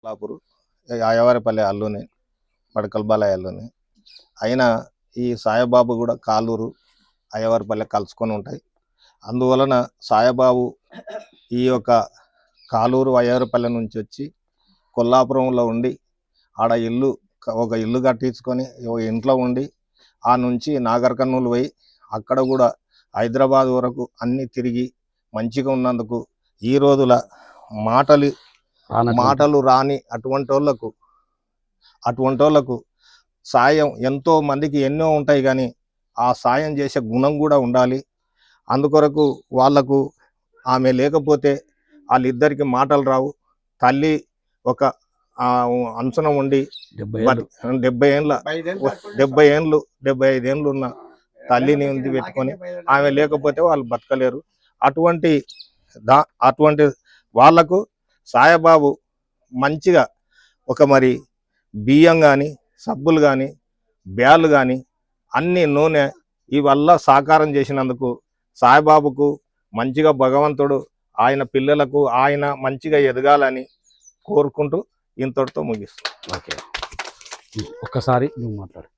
కొల్లాపూర్ ఆయవారిపల్లి అల్లుని పడకల్ బాలయ్య అల్లుని అయినా ఈ సాయిబాబు కూడా కాలూరు అయ్యవారిపల్లె కలుసుకొని ఉంటాయి. అందువలన సాయిబాబు ఈ యొక్క కాలూరు అయ్యవారిపల్లె నుంచి వచ్చి కొల్లాపురంలో ఉండి ఆడ ఒక ఇల్లు కట్టించుకొని ఇంట్లో ఉండి ఆ నుంచి నాగర్ కర్నూలు పోయి అక్కడ కూడా హైదరాబాద్ వరకు అన్ని తిరిగి మంచిగా ఉన్నందుకు ఈ రోజుల మాటలు రాని అటువంటి వాళ్ళకు సాయం ఎంతో మందికి ఎన్నో ఉంటాయి, కానీ ఆ సాయం చేసే గుణం కూడా ఉండాలి. అందుకొరకు వాళ్లకు ఆమె లేకపోతే వాళ్ళిద్దరికి మాటలు రావు. తల్లి ఒక అంశన ఉండి 75 ఏళ్ళు ఉన్న తల్లిని ఉంది పెట్టుకొని ఆమె లేకపోతే వాళ్ళు బతకలేరు. అటువంటి వాళ్లకు సాయిబాబు మంచిగా ఒక మరి బియ్యం కానీ సబ్బులు కానీ బ్యాలు కానీ అన్ని నూనె ఇవల్ల సాకారం చేసినందుకు సాయిబాబుకు మంచిగా భగవంతుడు ఆయన పిల్లలకు ఆయన మంచిగా ఎదగాలని కోరుకుంటూ ఇంతటితో ముగిస్తాం. ఓకే, ఒక్కసారి నువ్వు మాట్లాడు.